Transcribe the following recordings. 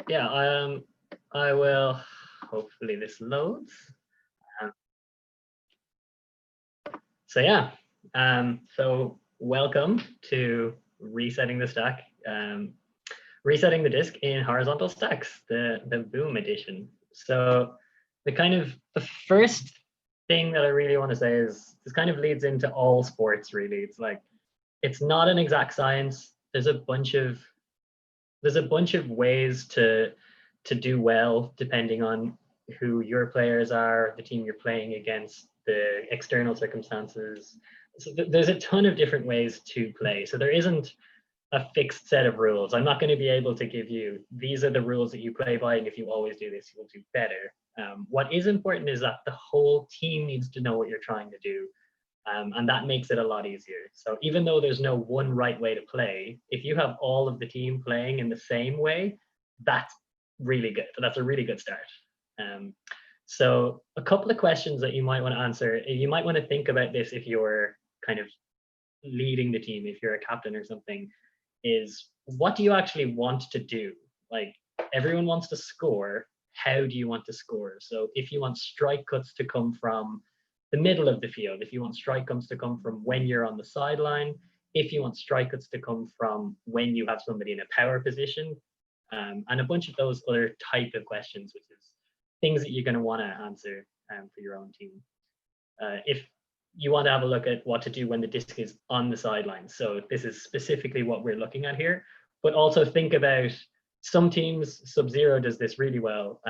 Yeah, I will, hopefully this loads. Um, so yeah, so welcome to resetting the stack, resetting the disk in horizontal stacks, the Boom edition. So the first thing that I really want to say is this kind of leads into all sports really. It's like it's not an exact science. There's a bunch of ways to do well depending on who your players are, the team you're playing against, the external circumstances. So there's a ton of different ways to play. So there isn't a fixed set of rules. I'm not going to be able to give you these are the rules that you play by, and if you always do this, you'll do better. What is important is that the whole team needs to know what you're trying to do. And that makes it a lot easier. So even though there's no one right way to play, if you have all of the team playing in the same way, that's really good. That's a really good start. Um, so a couple of questions that you might want to answer. You might want to think about this if you're kind of leading the team, if you're a captain or something, is what do you actually want to do? Like everyone wants to score. How do you want to score? So if you want strike cuts to come from the middle of the field, if you want strike cuts to come from when you're on the sideline, if you want strike cuts to come from when you have somebody in a power position, and a bunch of those other type of questions, which is things that you're going to want to answer for your own team. If you want to have a look at what to do when the disc is on the sideline. So this is specifically what we're looking at here, but also think about some teams, Sub-Zero does this really well,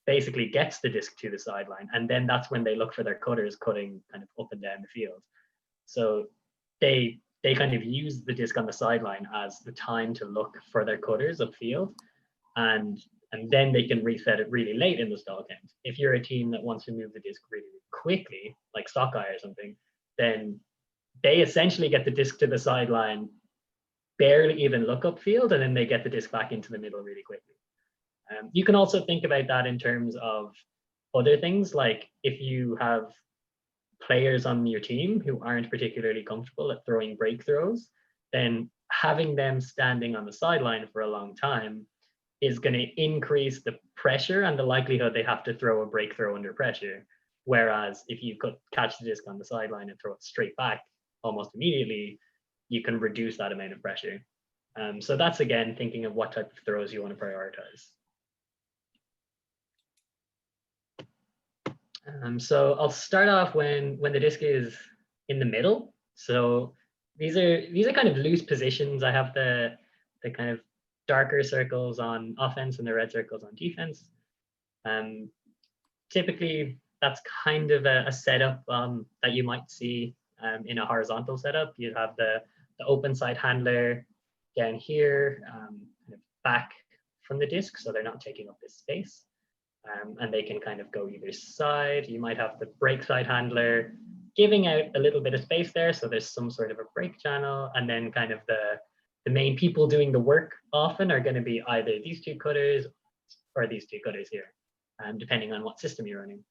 basically gets the disc to the sideline, and then that's when they look for their cutters cutting kind of up and down the field. So they kind of use the disc on the sideline as the time to look for their cutters upfield, and then they can reset it really late in the stall count. If you're a team that wants to move the disc really quickly, like Sockeye or something, then they essentially get the disc to the sideline, barely even look upfield, and then they get the disc back into the middle really quickly. You can also think about that in terms of other things, like if you have players on your team who aren't particularly comfortable at throwing break throws, then having them standing on the sideline for a long time is going to increase the pressure and the likelihood they have to throw a break throw under pressure. Whereas if you could catch the disc on the sideline and throw it straight back almost immediately, you can reduce that amount of pressure. So that's again thinking of what type of throws you want to prioritize. So I'll start off when the disc is in the middle. So these are kind of loose positions. I have the kind of darker circles on offense and the red circles on defense. Typically, that's kind of a setup that you might see in a horizontal setup. You have the open side handler down here, kind of back from the disc, so they're not taking up this space. And they can kind of go either side. You might have the break side handler giving out a little bit of space there, so there's some sort of a break channel, and then kind of the main people doing the work often are going to be either these two cutters or these two cutters here, depending on what system you're running.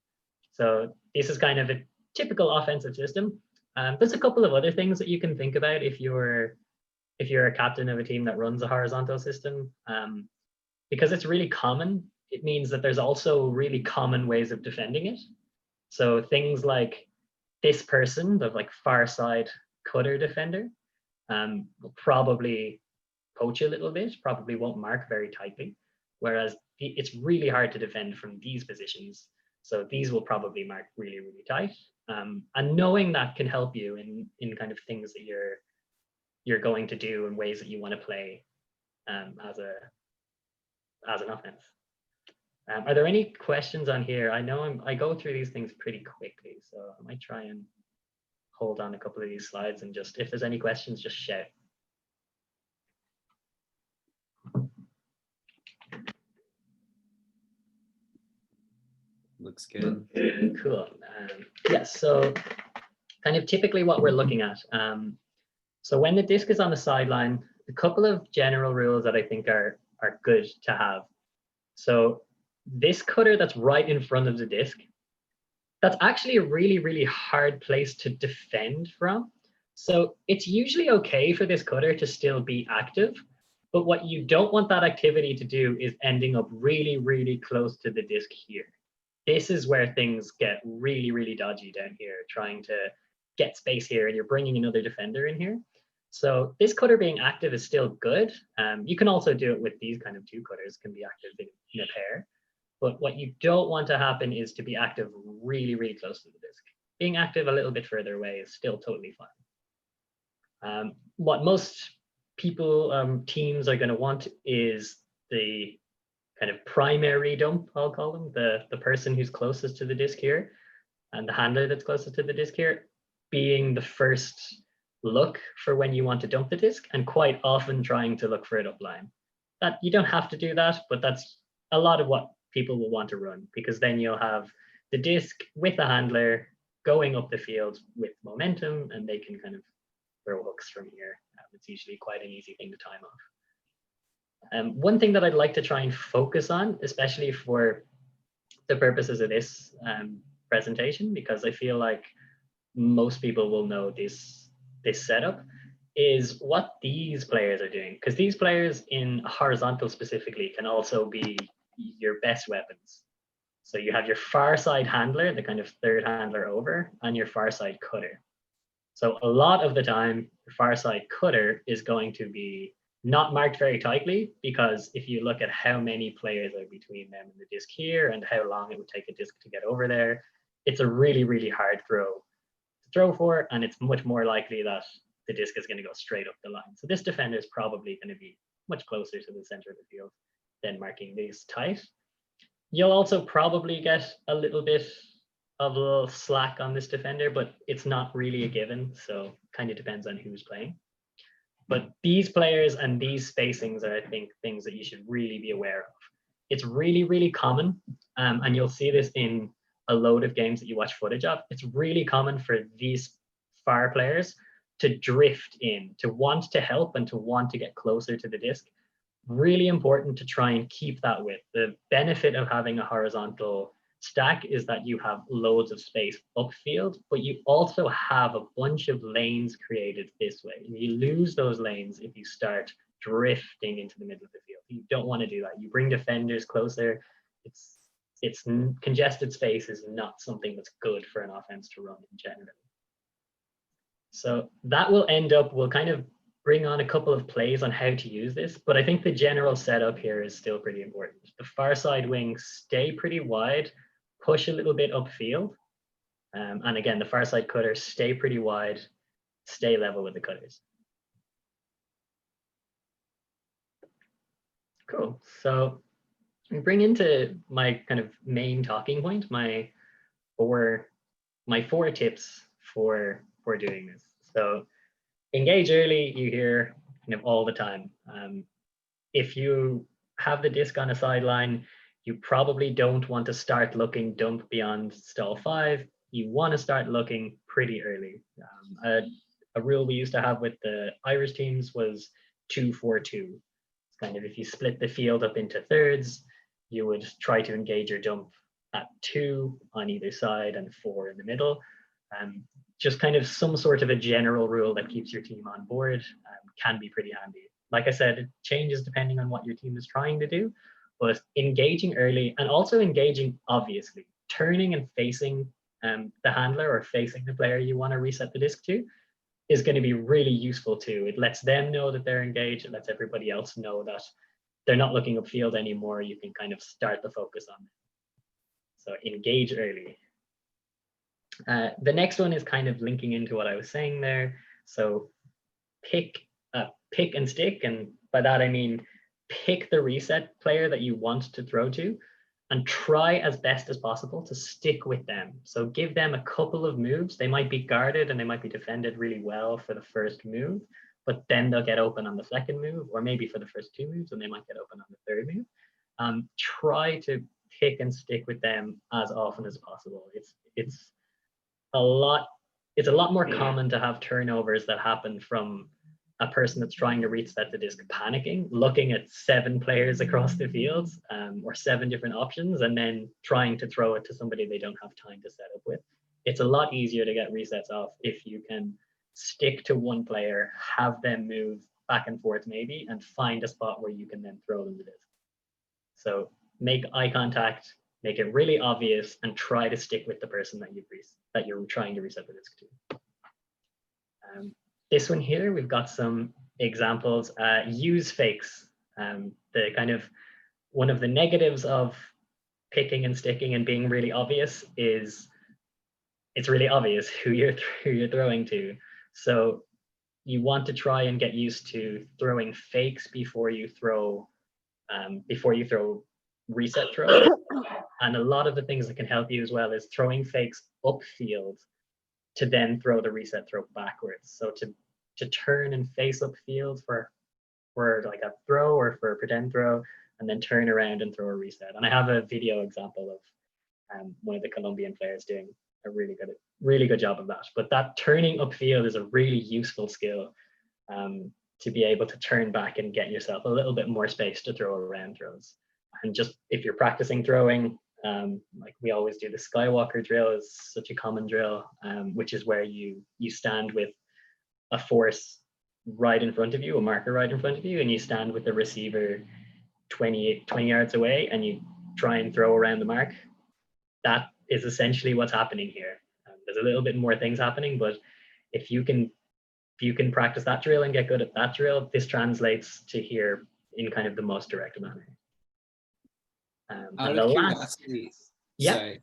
So this is kind of a typical offensive system. There's a couple of other things that you can think about if you're a captain of a team that runs a horizontal system, because it's really common. It means that there's also really common ways of defending it. So things like this person, the like far side cutter defender, will probably poach a little bit, probably won't mark very tightly. Whereas it's really hard to defend from these positions. So these will probably mark really, really tight. And knowing that can help you in kind of things that you're going to do and ways that you want to play as an offense. Are there any questions on here? I know I go through these things pretty quickly, so I might try and hold on a couple of these slides and just, if there's any questions, just shout. Looks good. Cool. Yes, so kind of typically what we're looking at. So when the disc is on the sideline, a couple of general rules that I think are good to have. So this cutter that's right in front of the disc, that's actually a really, really hard place to defend from. So it's usually okay for this cutter to still be active, But what you don't want that activity to do is ending up really, really close to the disc here. This is where things get really, really dodgy down here, trying to get space here, and you're bringing another defender in here. So this cutter being active is still good. You can also do it with these kind of two cutters, can be active in a pair. But what you don't want to happen is to be active really, really close to the disc. Being active a little bit further away is still totally fine. What most people, teams are going to want is the kind of primary dump, I'll call them, the person who's closest to the disc here, and the handler that's closest to the disc here, being the first look for when you want to dump the disc, and quite often trying to look for it upline. That you don't have to do that, but that's a lot of what people will want to run, because then you'll have the disc with the handler going up the field with momentum, and they can kind of throw hooks from here. It's usually quite an easy thing to time off. One thing that I'd like to try and focus on, especially for the purposes of this presentation, because I feel like most people will know this setup, is what these players are doing. Because these players in horizontal specifically can also be your best weapons. So you have your far side handler, the kind of third handler over, and your far side cutter. So a lot of the time, your far side cutter is going to be not marked very tightly, because if you look at how many players are between them and the disc here and how long it would take a disc to get over there, it's a really, really hard throw to throw for, and it's much more likely that the disc is going to go straight up the line. So this defender is probably going to be much closer to the center of the field than marking these tight. You'll also probably get a little bit of a little slack on this defender, but it's not really a given, so kind of depends on who's playing. But these players and these spacings are, I think, things that you should really be aware of. It's really, really common, and you'll see this in a load of games that you watch footage of. It's really common for these far players to drift in, to want to help and to want to get closer to the disc. Really important to try and keep that width. The benefit of having a horizontal stack is that you have loads of space upfield, but you also have a bunch of lanes created this way. And you lose those lanes if you start drifting into the middle of the field. You don't want to do that. You bring defenders closer. It's congested space is not something that's good for an offense to run in general. So that will end up, we'll kind of bring on a couple of plays on how to use this, but I think the general setup here is still pretty important. The far side wings stay pretty wide, push a little bit upfield. And again, the far side cutters stay pretty wide, stay level with the cutters. Cool. So we bring into my kind of main talking point, my four tips for doing this. So engage early, you hear kind of all the time. If you have the disc on a sideline, you probably don't want to start looking dump beyond stall 5. You want to start looking pretty early. A rule we used to have with the Irish teams was 2-4-2. It's kind of, if you split the field up into thirds, you would try to engage your dump at 2 on either side and 4 in the middle. Just kind of some sort of a general rule that keeps your team on board can be pretty handy. Like I said, it changes depending on what your team is trying to do, but engaging early and also engaging obviously, turning and facing the handler or facing the player you want to reset the disc to is going to be really useful too. It lets them know that they're engaged. It lets everybody else know that they're not looking upfield anymore. You can kind of start the focus on them. So engage early. The next one is kind of linking into what I was saying there. So pick and stick, and by that I mean pick the reset player that you want to throw to and try as best as possible to stick with them. So give them a couple of moves. They might be guarded and they might be defended really well for the first move, but then they'll get open on the second move, or maybe for the first 2 moves, and they might get open on the third move. Try to pick and stick with them as often as possible. It's a lot more common to have turnovers that happen from a person that's trying to reset the disc panicking, looking at 7 players across the field, or 7 different options, and then trying to throw it to somebody they don't have time to set up with. It's a lot easier to get resets off if you can stick to one player, have them move back and forth maybe, and find a spot where you can then throw them the disc. So make eye contact, make it really obvious, and try to stick with the person that you're trying to reset the disc to. This one here, we've got some examples. Use fakes. The kind of one of the negatives of picking and sticking and being really obvious is it's really obvious who you're throwing to. So you want to try and get used to throwing fakes before you throw reset throws. And a lot of the things that can help you as well is throwing fakes upfield to then throw the reset throw backwards. So to turn and face upfield for like a throw or for a pretend throw, and then turn around and throw a reset. And I have a video example of one of the Colombian players doing a really good job of that. But that turning upfield is a really useful skill to be able to turn back and get yourself a little bit more space to throw around throws. And just if you're practicing throwing, like we always do, the Skywalker drill is such a common drill, which is where you stand with a force right in front of you, a marker right in front of you, and you stand with the receiver 20 yards away and you try and throw around the mark. That is essentially what's happening here. There's a little bit more things happening, but if you can practice that drill and get good at that drill, this translates to here in kind of the most direct manner. Out of curiosity, yeah. Sorry.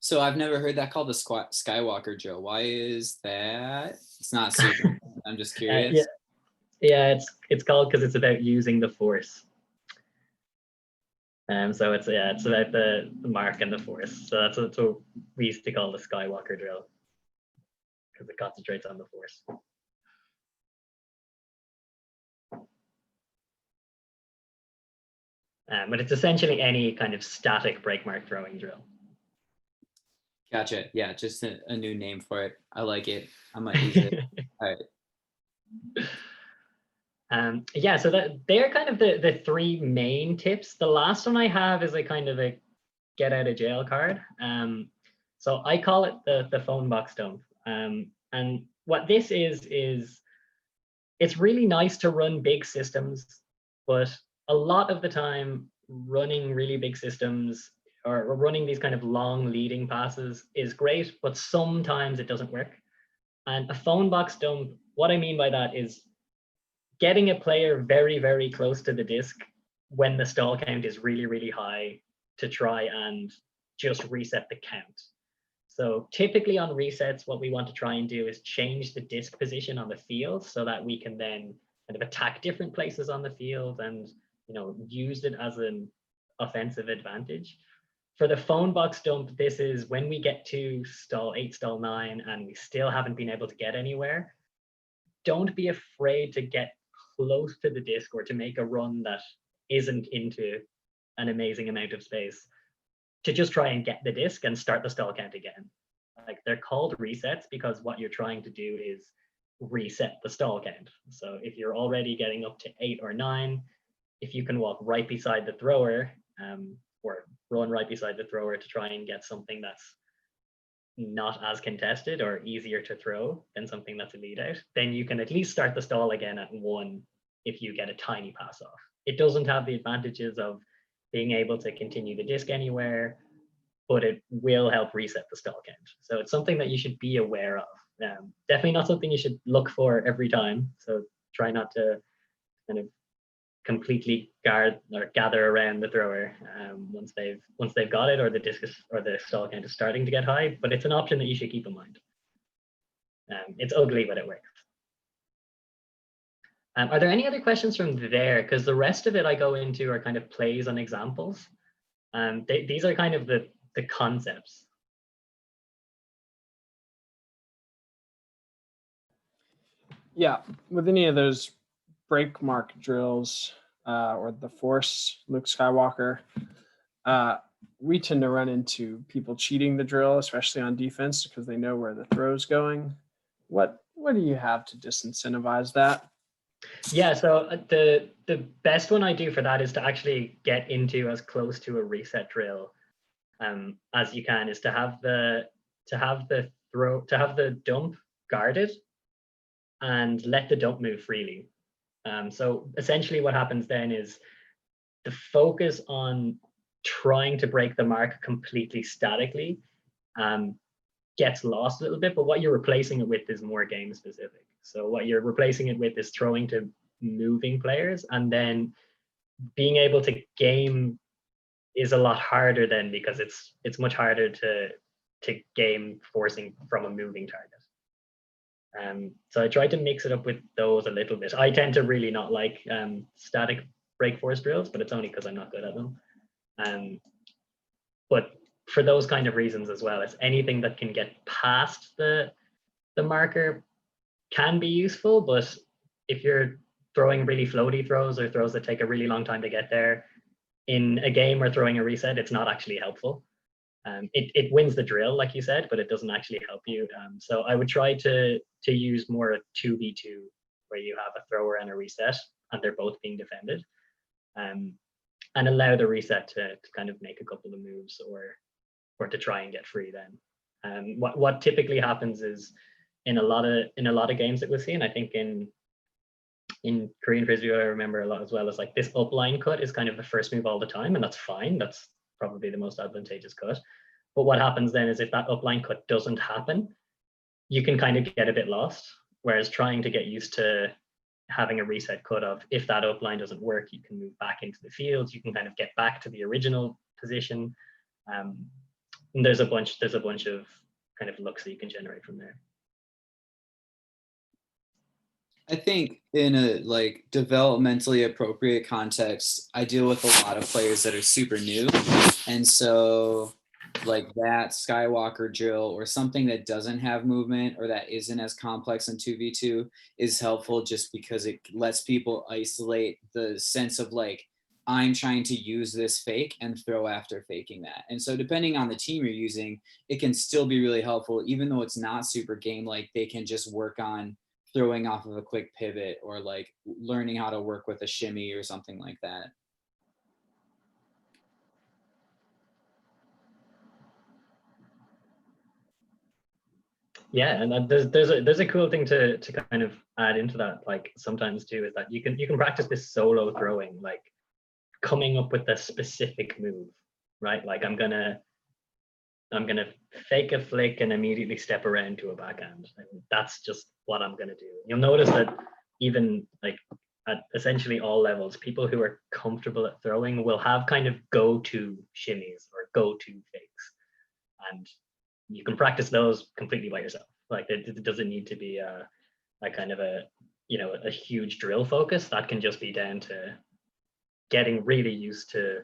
So I've never heard that called the Skywalker drill. Why is that? It's not super. I'm just curious. Yeah, it's called because it's about using the force. So it's about the mark and the force. So that's what we used to call the Skywalker drill, because it concentrates on the force. But it's essentially any kind of static break mark throwing drill. Gotcha. Yeah, just a new name for it. I like it. I might use it. All right. Yeah, so they're kind of the three main tips. The last one I have is a kind of a get out of jail card. So I call it the phone box dump. And what this is it's really nice to run big systems, but a lot of the time running really big systems or running these kind of long leading passes is great, but sometimes it doesn't work. And a phone box dump, what I mean by that is getting a player very, very close to the disc when the stall count is really, really high to try and just reset the count. So typically on resets, what we want to try and do is change the disc position on the field so that we can then kind of attack different places on the field and use it as an offensive advantage. For the phone box dump, this is when we get to stall 8, stall 9, and we still haven't been able to get anywhere. Don't be afraid to get close to the disc or to make a run that isn't into an amazing amount of space to just try and get the disc and start the stall count again. Like, they're called resets because what you're trying to do is reset the stall count. So if you're already getting up to 8 or 9, if you can walk right beside the thrower or run right beside the thrower to try and get something that's not as contested or easier to throw than something that's a lead out, then you can at least start the stall again at 1 if you get a tiny pass off. It doesn't have the advantages of being able to continue the disc anywhere, but it will help reset the stall count. So it's something that you should be aware of. Definitely not something you should look for every time. So try not to kind of completely guard or gather around the thrower once they've got it, or the disc or the stall count is starting to get high. But it's an option that you should keep in mind. It's ugly, but it works. Are there any other questions from there? Because the rest of it I go into are kind of plays and examples. These are kind of the concepts. Yeah, with any of those break mark drills or the force Luke Skywalker, we tend to run into people cheating the drill, especially on defense, because they know where the throw's going. What do you have to disincentivize that? Yeah, so the best one I do for that is to actually get into as close to a reset drill as you can, is to have the dump guarded and let the dump move freely. So essentially what happens then is the focus on trying to break the mark completely statically gets lost a little bit, but what you're replacing it with is more game specific. So what you're replacing it with is throwing to moving players, and then being able to game is a lot harder then, because it's much harder to game forcing from a moving target. So I tried to mix it up with those a little bit. I tend to really not like static break force drills, but it's only because I'm not good at them. But for those kind of reasons as well, it's anything that can get past the marker can be useful, but if you're throwing really floaty throws or throws that take a really long time to get there, in a game where throwing a reset, it's not actually helpful. It wins the drill, like you said, but it doesn't actually help you. So I would try to use more a 2v2, where you have a thrower and a reset, and they're both being defended, and allow the reset to kind of make a couple of moves or to try and get free then. What typically happens is in a lot of games that we've seen, I think in Korean frisbee, I remember a lot as well, is like this upline cut is kind of the first move all the time, and that's fine. That's probably the most advantageous cut. But what happens then is if that upline cut doesn't happen, you can kind of get a bit lost. Whereas trying to get used to having a reset cut of, if that upline doesn't work, you can move back into the field. You can kind of get back to the original position. And there's a bunch of kind of looks that you can generate from there. I think in a like developmentally appropriate context, I deal with a lot of players that are super new. And so like that Skywalker drill or something that doesn't have movement or that isn't as complex in 2v2 is helpful, just because it lets people isolate the sense of like, I'm trying to use this fake and throw after faking that. And so depending on the team you're using, it can still be really helpful, even though it's not super game like. They can just work on throwing off of a quick pivot or like learning how to work with a shimmy or something like that. Yeah, and there's a cool thing to kind of add into that, like sometimes too, is that you can practice this solo throwing, like coming up with a specific move, right? Like I'm gonna fake a flick and immediately step around to a backhand. And that's just what I'm gonna do. You'll notice that even like at essentially all levels, people who are comfortable at throwing will have kind of go-to shimmies or go-to fakes, and you can practice those completely by yourself. Like it doesn't need to be a kind of a huge drill focus. That can just be down to getting really used to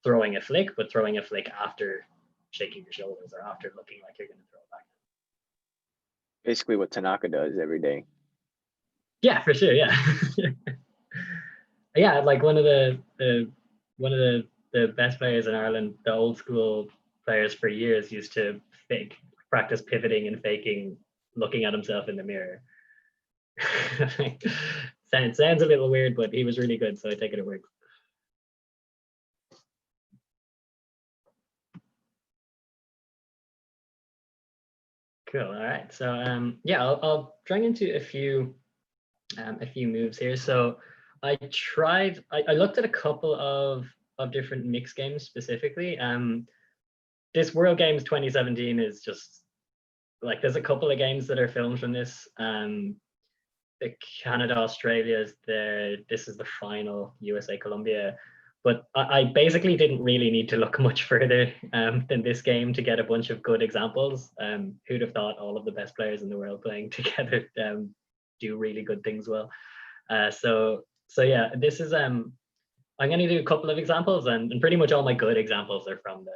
throwing a flick, but throwing a flick after shaking your shoulders or after looking like you're going to throw it back. Basically what Tanaka does every day. Yeah, for sure. Yeah. Yeah, like one of the best players in Ireland, the old school players for years, used to practice pivoting and faking, looking at himself in the mirror. Sounds a little weird, but he was really good, so I take it works. Cool. All right. So yeah, I'll drag into a few moves here. So I looked at a couple of different mix games specifically. This World Games 2017 is just like, there's a couple of games that are filmed from this. The Canada, Australia is there. This is the final, USA, Colombia. But I basically didn't really need to look much further than this game to get a bunch of good examples. Who'd have thought all of the best players in the world playing together do really good things well. So yeah, this is I'm going to do a couple of examples, and pretty much all my good examples are from the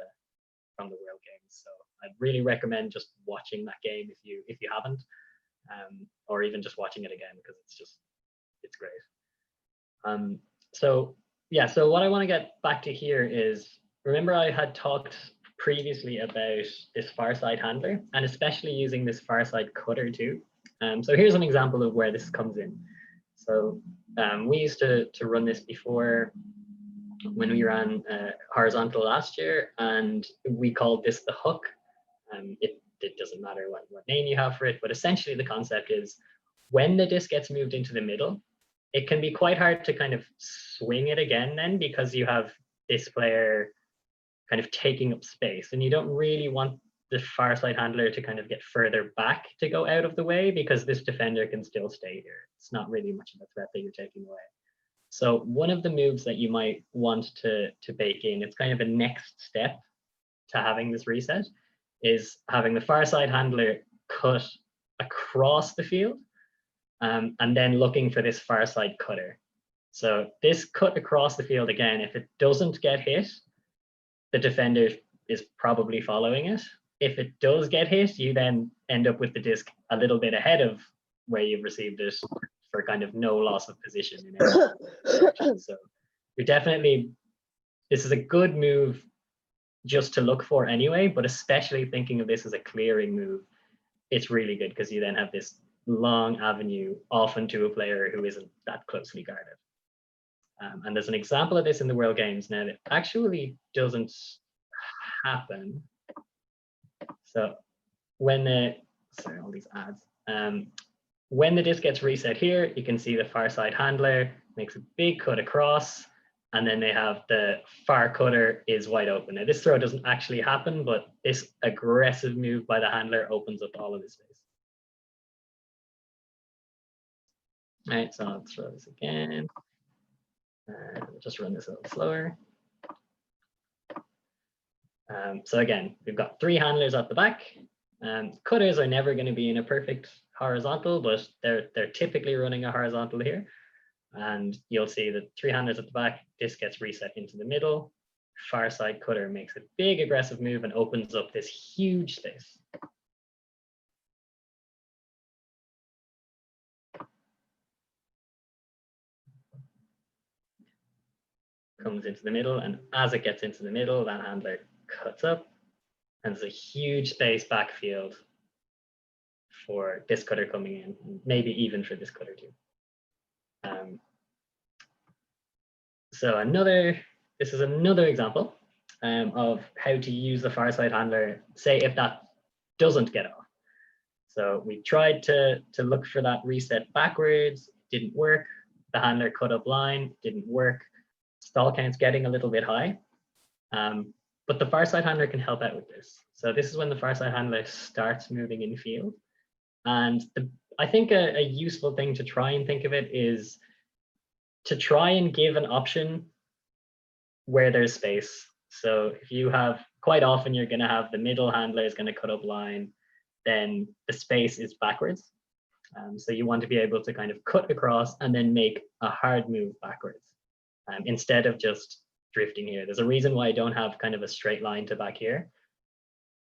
World Games. So I'd really recommend just watching that game if you haven't, or even just watching it again, because it's great. So yeah, so what I want to get back to here is, remember I had talked previously about this far side handler, and especially using this far side cutter too. So here's an example of where this comes in. So we used to run this before when we ran horizontal last year, and we called this the hook. It doesn't matter what name you have for it, but essentially the concept is, when the disc gets moved into the middle, it can be quite hard to kind of swing it again then, because you have this player kind of taking up space, and you don't really want the far side handler to kind of get further back to go out of the way, because this defender can still stay here. It's not really much of a threat that you're taking away. So one of the moves that you might want to bake in, it's kind of a next step to having this reset, is having the far side handler cut across the field, and then looking for this far side cutter. So this cut across the field, again, if it doesn't get hit, the defender is probably following it. If it does get hit, you then end up with the disc a little bit ahead of where you've received it, for kind of no loss of position in any direction. So you're definitely, this is a good move just to look for anyway, but especially thinking of this as a clearing move, it's really good, because you then have this long avenue often to a player who isn't that closely guarded. And there's an example of this in the World Games now that actually doesn't happen. So when the, sorry, all these ads. When the disc gets reset here, you can see the far side handler makes a big cut across, and then they have the far cutter is wide open. Now this throw doesn't actually happen, but this aggressive move by the handler opens up all of this space. All right, so I'll throw this again. Just run this a little slower. So again, we've got 3 handlers at the back. Cutters are never going to be in a perfect horizontal, but they're typically running a horizontal here. And you'll see that 3 handlers at the back, this gets reset into the middle. Far side cutter makes a big aggressive move and opens up this huge space. Comes into the middle, and as it gets into the middle, that handler cuts up, and there's a huge space backfield for this cutter coming in, maybe even for this cutter too. So this is another example of how to use the far side handler, say if that doesn't get off. So we tried to look for that reset backwards, didn't work. The handler cut up line, didn't work. Stall count's getting a little bit high. But the far side handler can help out with this. So this is when the far side handler starts moving in field. And I think a useful thing to try and think of it is to try and give an option where there's space. So if you have, quite often you're going to have the middle handler is going to cut up line, then the space is backwards. So you want to be able to kind of cut across and then make a hard move backwards, instead of just drifting here. There's a reason why I don't have kind of a straight line to back here.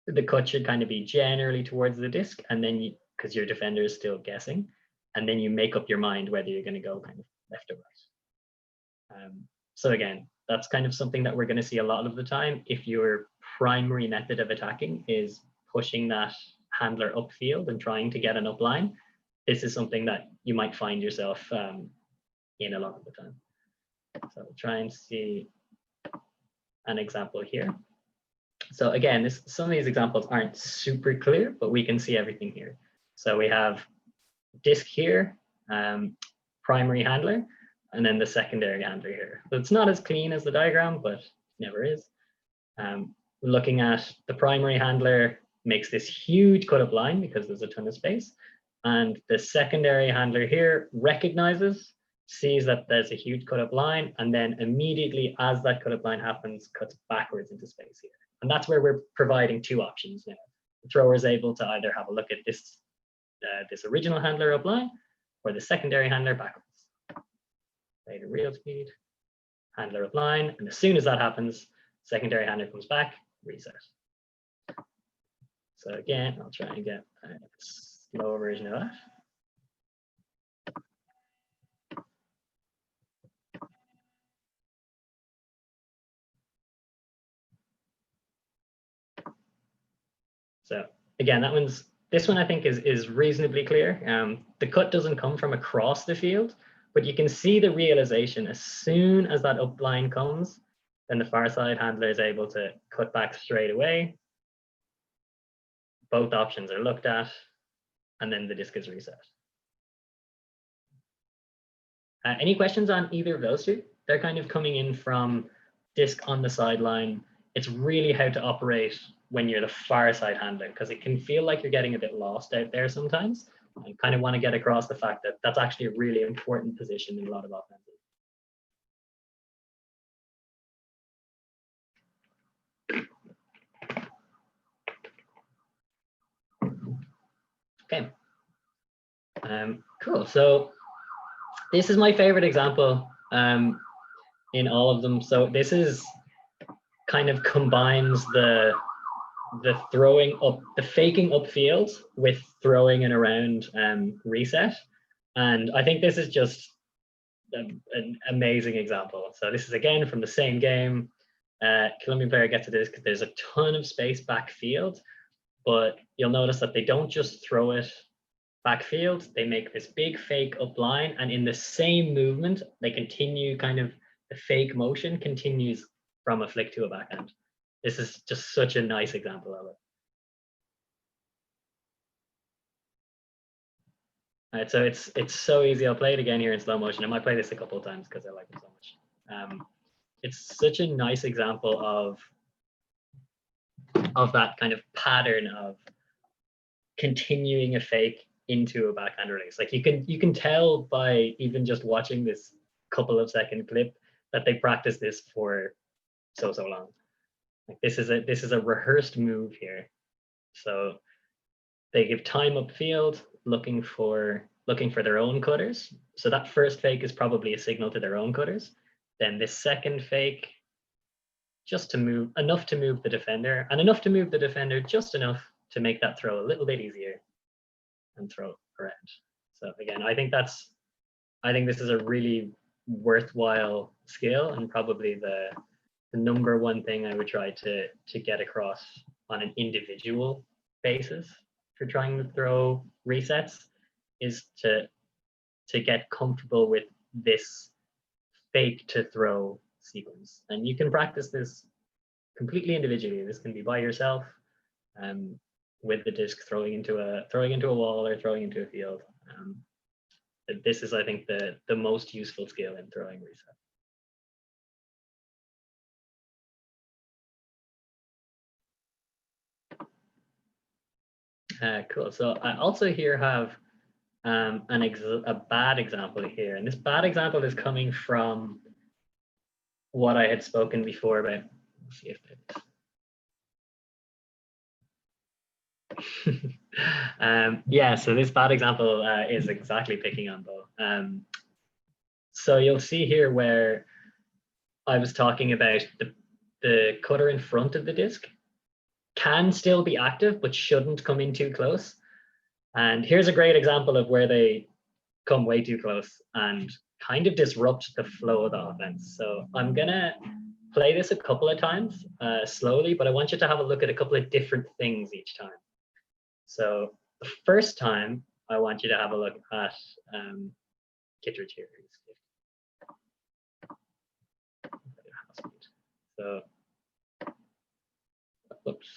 The cut should kind of be generally towards the disc, and then because your defender is still guessing, and then you make up your mind whether you're going to go kind of left or right. So again, that's kind of something that we're going to see a lot of the time. If your primary method of attacking is pushing that handler upfield and trying to get an upline, this is something that you might find yourself in a lot of the time. So we'll try and see an example here. So again, some of these examples aren't super clear, but we can see everything here. So we have disc here, primary handler, and then the secondary handler here. So it's not as clean as the diagram, but it never is. Looking at the primary handler makes this huge cut up line because there's a ton of space. And the secondary handler here recognizes, sees that there's a huge cut up line, and then immediately as that cut up line happens, cuts backwards into space here. And that's where we're providing 2 options now. The thrower is able to either have a look at this original handler up line or the secondary handler backwards. Play to real speed, handler up line, and as soon as that happens, secondary handler comes back, reset. So again, I'll try and get a slower version of that. So again, this one I think is reasonably clear. The cut doesn't come from across the field, but you can see the realization as soon as that up line comes, then the far side handler is able to cut back straight away. Both options are looked at, and then the disc is reset. Any questions on either of those two? They're kind of coming in from disc on the sideline. It's really how to operate when you're the far side handler, because it can feel like you're getting a bit lost out there sometimes. I kind of want to get across the fact that that's actually a really important position in a lot of offenses. Okay. Cool. So this is my favorite example in all of them. So this is kind of combines the throwing up, the faking upfield with throwing and around reset. And I think this is just an amazing example. So this is again from the same game. Colombian player gets to this because there's a ton of space backfield, but you'll notice that they don't just throw it backfield. They make this big fake up line, and in the same movement, they continue kind of the fake motion continues from a flick to a backhand. This is just such a nice example of it. All right, so it's so easy. I'll play it again here in slow motion. I might play this a couple of times because I like it so much. It's such a nice example of that kind of pattern of continuing a fake into a backhand release. Like you can tell by even just watching this couple of second clip that they practice this for so long. Like this is a rehearsed move here. So they give time upfield looking for their own cutters. So that first fake is probably a signal to their own cutters. Then this second fake, just to move enough to move the defender, and enough to move the defender just enough to make that throw a little bit easier and throw around. So again, I think this is a really worthwhile skill, and probably the number one thing I would try to get across on an individual basis for trying to throw resets is to get comfortable with this fake to throw sequence. And you can practice this completely individually. This can be by yourself, with the disc throwing into a wall or throwing into a field. This is, I think, the most useful skill in throwing reset. Cool. So I also here have a bad example here, and this bad example is coming from what I had spoken before about. Let's see if yeah, so this bad example is exactly picking on Bo. So you'll see here where I was talking about the cutter in front of the disc can still be active, but shouldn't come in too close. And here's a great example of where they come way too close and kind of disrupt the flow of the offense. So I'm gonna play this a couple of times slowly, but I want you to have a look at a couple of different things each time. So the first time, I want you to have a look at Kittredge here. So, oops.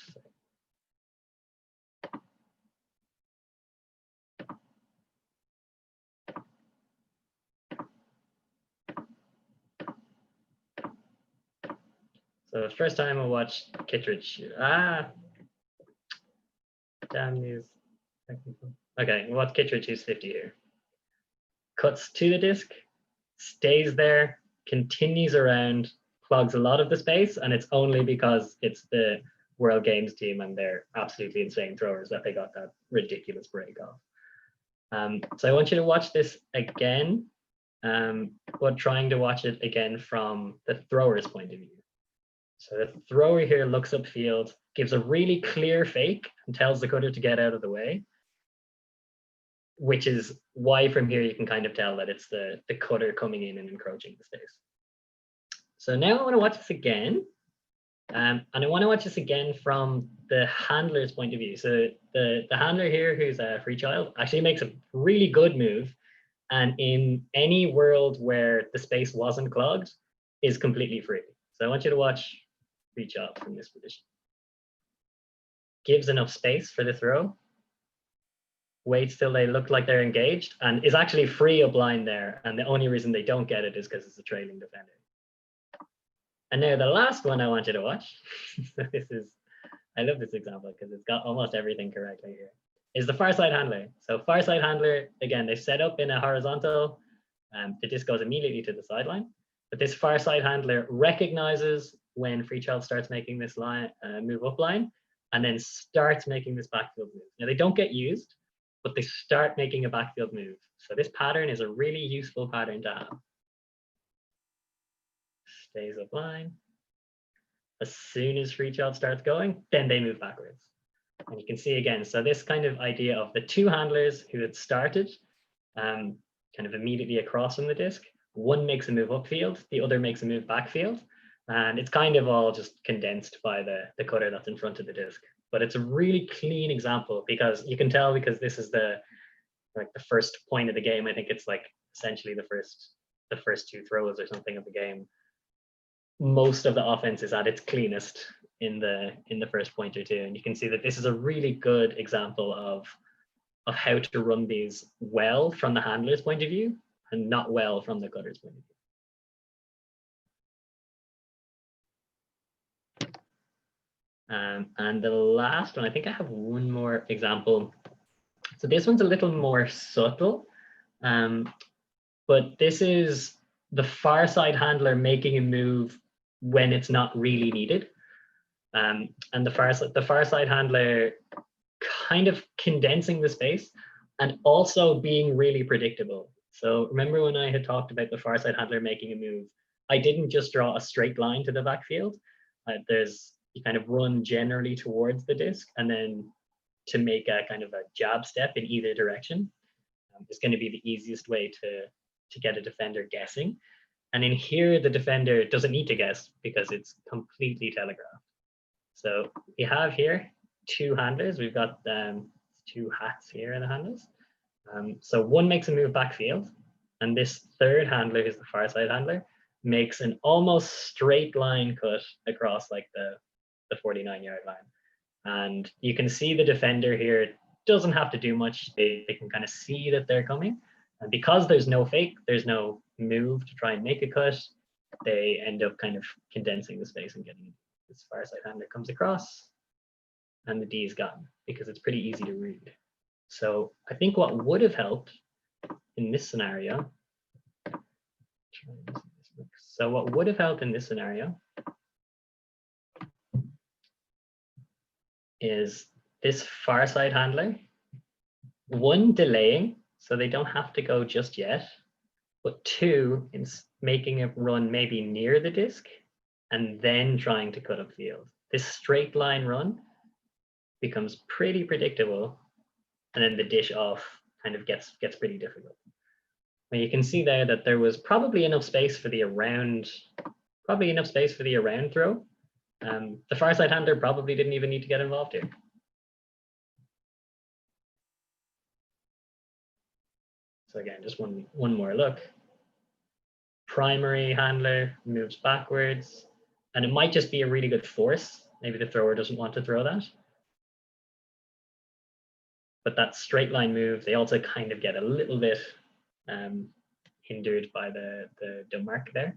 So the first time I watched Kittredge, damn these technical. Okay, what's Kittredge who's 50 here? Cuts to the disc, stays there, continues around, clogs a lot of the space, and it's only because it's the World Games team and they're absolutely insane throwers that they got that ridiculous break off. So I want you to watch this again, but trying to watch it again from the thrower's point of view. So the thrower here looks upfield, gives a really clear fake and tells the cutter to get out of the way, which is why from here you can kind of tell that it's the cutter coming in and encroaching the space. So now I want to watch this again. And I want to watch this again from the handler's point of view. So the handler here, who's a free child, actually makes a really good move. And in any world where the space wasn't clogged, is completely free. So I want you to watch free child from this position. Gives enough space for the throw. waits till they look like they're engaged, and is actually free a blind there. And the only reason they don't get it is because it's a trailing defender. And now the last one I want you to watch, I love this example because it's got almost everything correctly here, is the far side handler. So far side handler, again, they set up in a horizontal, the disc goes immediately to the sideline, but this far side handler recognizes when free child starts making this line, move up line, and then starts making this backfield move. Now they don't get used, but they start making a backfield move. So this pattern is a really useful pattern to have. Stays up line. As soon as free child starts going, then they move backwards. And you can see again, so this kind of idea of the two handlers who had started kind of immediately across from the disc, one makes a move upfield, the other makes a move backfield. And it's kind of all just condensed by the cutter that's in front of the disc. But it's a really clean example because you can tell, because this is the first point of the game. I think it's like essentially the first two throws or something of the game. Most of the offense is at its cleanest in the first point or two. And you can see that this is a really good example of how to run these well from the handler's point of view and not well from the cutter's point of view. And the last one, I think I have one more example. So this one's a little more subtle, but this is the far side handler making a move when it's not really needed. And the far side handler kind of condensing the space and also being really predictable. So remember when I had talked about the far side handler making a move, I didn't just draw a straight line to the backfield. You kind of run generally towards the disc, and then to make a kind of a jab step in either direction is going to be the easiest way to get a defender guessing. And in here, the defender doesn't need to guess because it's completely telegraphed. So we have here two handlers. We've got two hats here in the handlers. So one makes a move backfield, and this third handler, who's the far side handler, makes an almost straight line cut across like the 49-yard line. And you can see the defender here doesn't have to do much. They can kind of see that they're coming. And because there's no fake, there's no move to try and make a cut, they end up kind of condensing the space and getting this far side handler comes across, and the D is gone because it's pretty easy to read. So I think what would have helped in this scenario, is this far side handler, one, delaying, so they don't have to go just yet, but two, in making a run maybe near the disc and then trying to cut upfield. This straight line run becomes pretty predictable, and then the dish off kind of gets pretty difficult. Now you can see there that there was probably enough space for the around throw. The far side handler probably didn't even need to get involved here. So again, just one more look. Primary handler moves backwards, and it might just be a really good force. Maybe the thrower doesn't want to throw that. But that straight line move, they also kind of get a little bit hindered by the dumb mark there.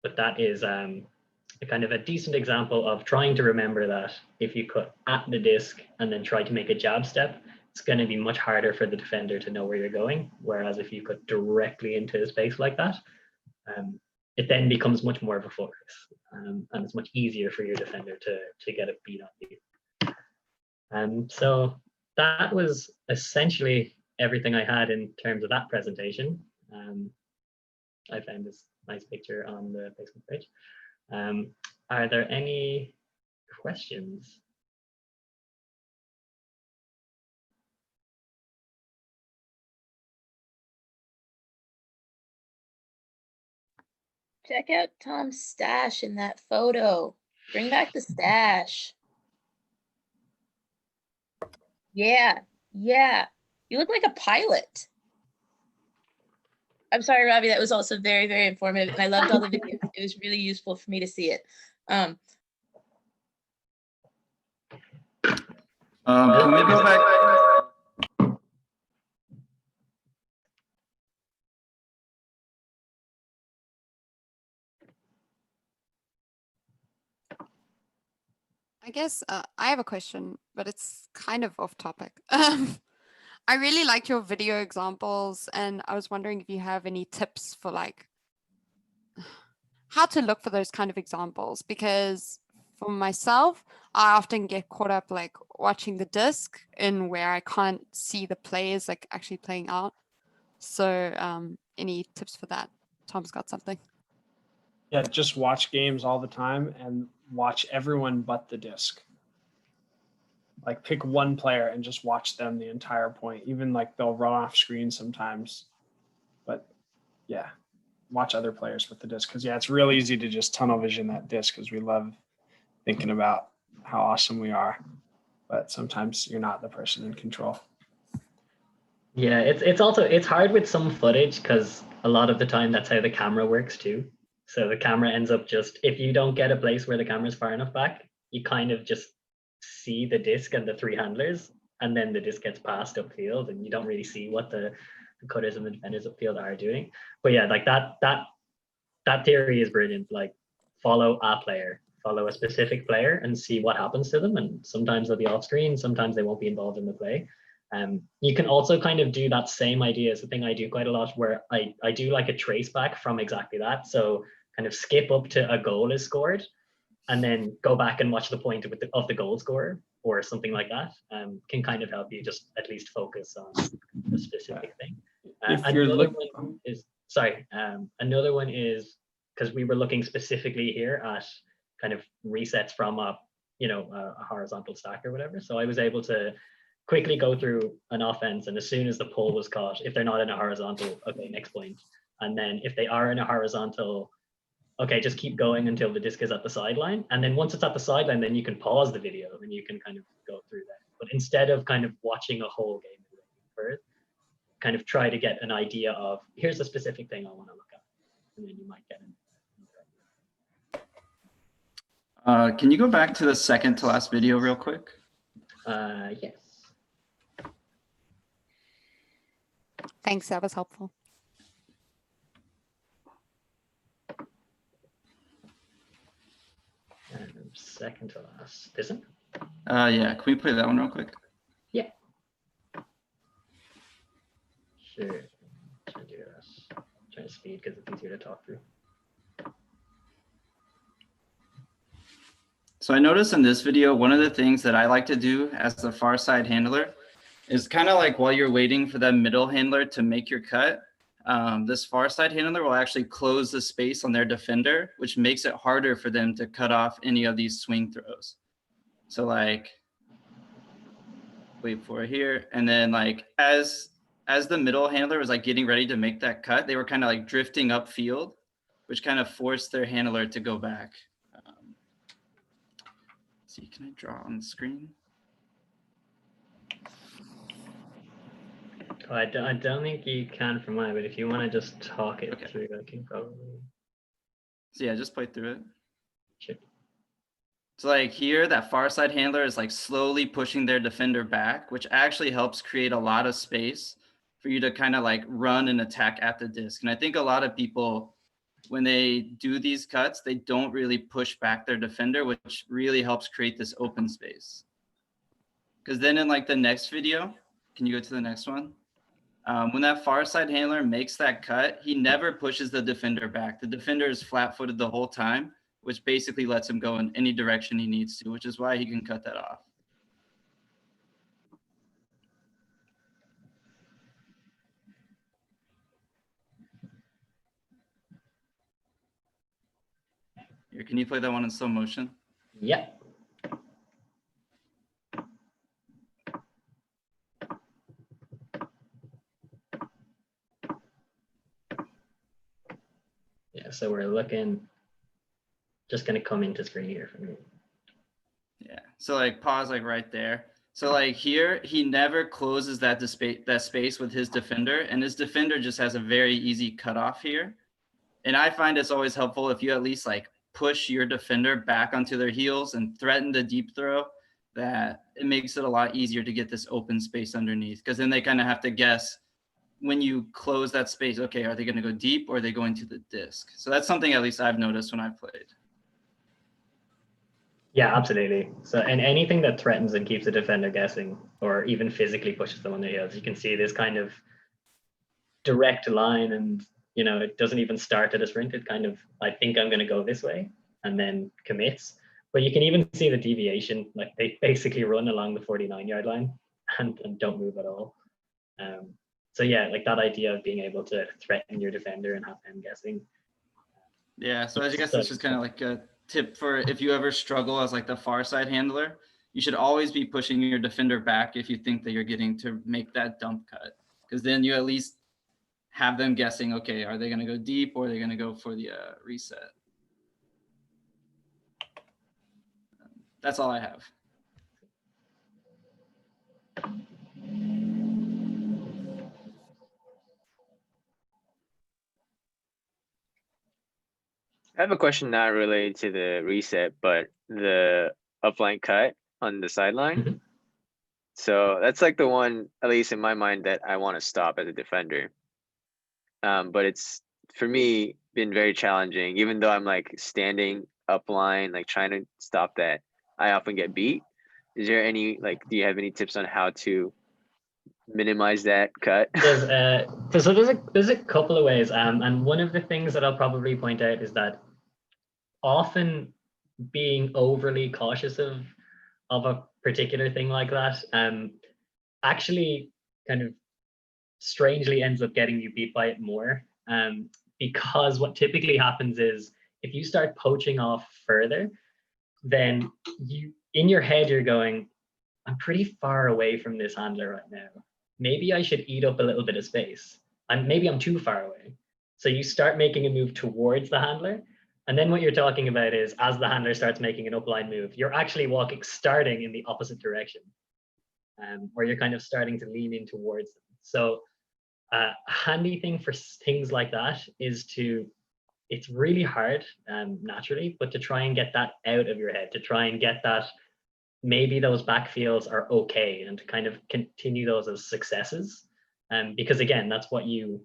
But that is a kind of a decent example of trying to remember that if you cut at the disc and then try to make a jab step, it's going to be much harder for the defender to know where you're going. Whereas if you cut directly into a space like that, it then becomes much more of a focus, and it's much easier for your defender to get a beat on you. So that was essentially everything I had in terms of that presentation. I found this nice picture on the Facebook page. Are there any questions? Check out Tom's stash in that photo. Bring back the stash. Yeah, yeah. You look like a pilot. I'm sorry, Robbie, that was also very, very informative. And I loved all the videos. It was really useful for me to see it. Can we go back? I guess I have a question, but it's kind of off topic. I really like your video examples, and I was wondering if you have any tips for like how to look for those kind of examples, because for myself, I often get caught up like watching the disc in where I can't see the players like actually playing out. So any tips for that? Tom's got something. Yeah, just watch games all the time and watch everyone but the disc. Like pick one player and just watch them the entire point. Even like they'll run off screen sometimes. But yeah, watch other players with the disc, because yeah, it's real easy to just tunnel vision that disc because we love thinking about how awesome we are. But sometimes you're not the person in control. Yeah, it's hard with some footage because a lot of the time that's how the camera works too. So the camera ends up just, if you don't get a place where the camera's far enough back, you kind of just see the disc and the three handlers, and then the disc gets passed upfield and you don't really see what the cutters and the defenders upfield are doing. But yeah, like that theory is brilliant. Like follow a player, follow a specific player and see what happens to them. And sometimes they'll be off screen, sometimes they won't be involved in the play. You can also kind of do that same idea as the thing I do quite a lot, where I do like a trace back from exactly that. So kind of skip up to a goal is scored and then go back and watch the point of the goal scorer or something like that. Can kind of help you just at least focus on a specific thing. Another one is because we were looking specifically here at kind of resets from a horizontal stack or whatever. So I was able to quickly go through an offense, and as soon as the pull was caught, if they're not in a horizontal, okay, next point. And then if they are in a horizontal, okay, just keep going until the disc is at the sideline. And then once it's at the sideline, then you can pause the video and you can kind of go through that. But instead of kind of watching a whole game first, kind of try to get an idea of, here's a specific thing I want to look at. And then you might get it. Can you go back to the second to last video real quick? Yes. Thanks, that was helpful. Second to last, isn't? Yeah, can we play that one real quick? Yeah. Sure. Try to do this. Try to speed because it's easier to talk through. So I noticed in this video, one of the things that I like to do as the far side handler is kind of like while you're waiting for that middle handler to make your cut, this far side handler will actually close the space on their defender, which makes it harder for them to cut off any of these swing throws. So like, wait for it here. And then like, as the middle handler was like getting ready to make that cut, they were kind of like drifting upfield, which kind of forced their handler to go back. See, can I draw on the screen? Oh, I don't think you can from mine, but if you want to just talk it through, I can probably. So yeah, just play through it. Sure. So like here, that far side handler is like slowly pushing their defender back, which actually helps create a lot of space for you to kind of like run and attack at the disc. And I think a lot of people, when they do these cuts, they don't really push back their defender, which really helps create this open space. Because then in like the next video, can you go to the next one? When that far side handler makes that cut, he never pushes the defender back. The defender is flat-footed the whole time, which basically lets him go in any direction he needs to, which is why he can cut that off. Here, can you play that one in slow motion? Yep. Yeah, so we're looking, just gonna come into screen here for me. Yeah, so like pause like right there. So like here, he never closes that space with his defender, and his defender just has a very easy cutoff here. And I find it's always helpful if you at least like push your defender back onto their heels and threaten the deep throw, that it makes it a lot easier to get this open space underneath, because then they kind of have to guess when you close that space, okay, are they going to go deep or are they going to the disc? So that's something at least I've noticed when I've played. Yeah, absolutely. So, and anything that threatens and keeps a defender guessing, or even physically pushes them on their heels, you can see this kind of direct line, and it doesn't even start at a sprint. It kind of, I think I'm going to go this way, and then commits. But you can even see the deviation. Like they basically run along the 49-yard line and don't move at all. So yeah, like that idea of being able to threaten your defender and have them guessing. Yeah, so I guess So that's just kind of like a tip for if you ever struggle as like the far side handler, you should always be pushing your defender back if you think that you're getting to make that dump cut, because then you at least have them guessing, okay, are they going to go deep or are they going to go for the reset? That's all I have. I have a question not related to the reset, but the upline cut on the sideline. Mhm. So that's like the one, at least in my mind, that I want to stop as a defender. But it's for me been very challenging, even though I'm like standing upline, like trying to stop that. I often get beat. Is there any do you have any tips on how to minimize that cut? There's a couple of ways, and one of the things that I'll probably point out is that often being overly cautious of a particular thing like that actually kind of strangely ends up getting you beat by it more, because what typically happens is if you start poaching off further, then you in your head you're going, I'm pretty far away from this handler right now. Maybe I should eat up a little bit of space. And maybe I'm too far away. So you start making a move towards the handler. And then what you're talking about is as the handler starts making an upline move, you're actually starting in the opposite direction, where you're kind of starting to lean in towards them. So a handy thing for things like that is it's really hard naturally, but to try and get that out of your head, to try and get that maybe those backfields are okay, and to kind of continue those as successes. Because again, that's what you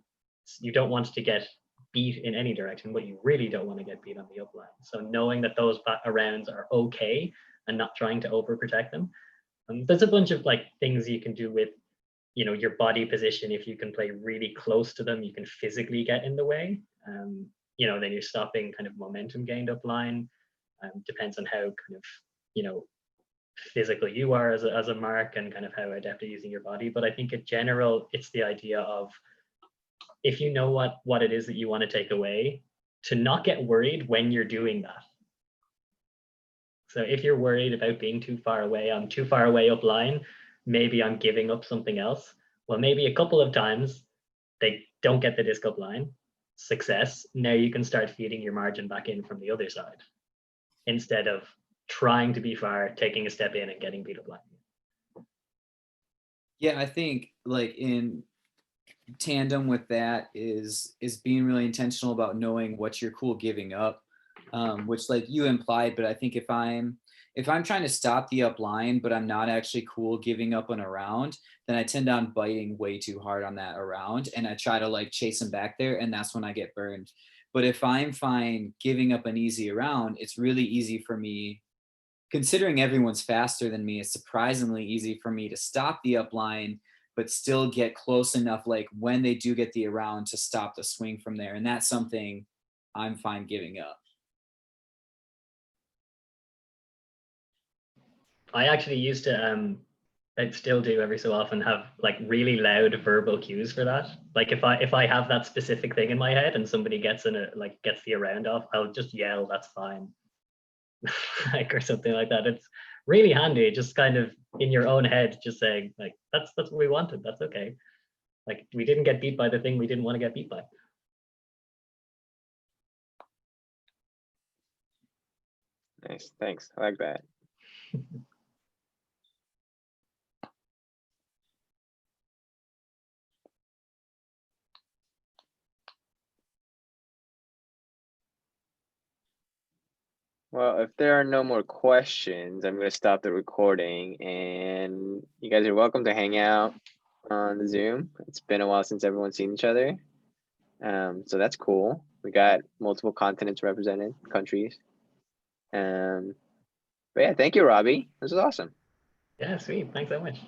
don't want to get beat in any direction, but you really don't want to get beat on the upline. So knowing that those rounds are okay and not trying to overprotect them. There's a bunch of things you can do with your body position. If you can play really close to them, you can physically get in the way. Then you're stopping kind of momentum gained upline. Depends on how kind of physical you are as a mark, and kind of how adept at using your body. But I think in general, it's the idea of, if you know what it is that you want to take away, to not get worried when you're doing that. So if you're worried about being too far away, I'm too far away up line, maybe I'm giving up something else. Well, maybe a couple of times they don't get the disc up line, success. Now you can start feeding your margin back in from the other side, instead of trying to be far, taking a step in and getting beat up line. Yeah, I think in tandem with that is being really intentional about knowing what you're cool giving up, which you implied. But I think if I'm trying to stop the up line, but I'm not actually cool giving up an around, then I tend on biting way too hard on that around, and I try to chase them back there, and that's when I get burned. But if I'm fine giving up an easy around, it's really easy for me. Considering everyone's faster than me, it's surprisingly easy for me to stop the upline, but still get close enough, when they do get the around, to stop the swing from there. And that's something I'm fine giving up. I actually used to, I still do every so often, have really loud verbal cues for that. If I have that specific thing in my head and somebody gets the around off, I'll just yell, "That's fine." Or something like that. It's really handy, just kind of in your own head, just saying that's what we wanted. That's okay. We didn't get beat by the thing we didn't want to get beat by. Nice, thanks. I like that. Well, if there are no more questions, I'm going to stop the recording, and you guys are welcome to hang out on the Zoom. It's been a while since everyone's seen each other. So that's cool. We got multiple continents represented, countries. But yeah, thank you, Robbie. This is awesome. Yeah, sweet. Thanks so much.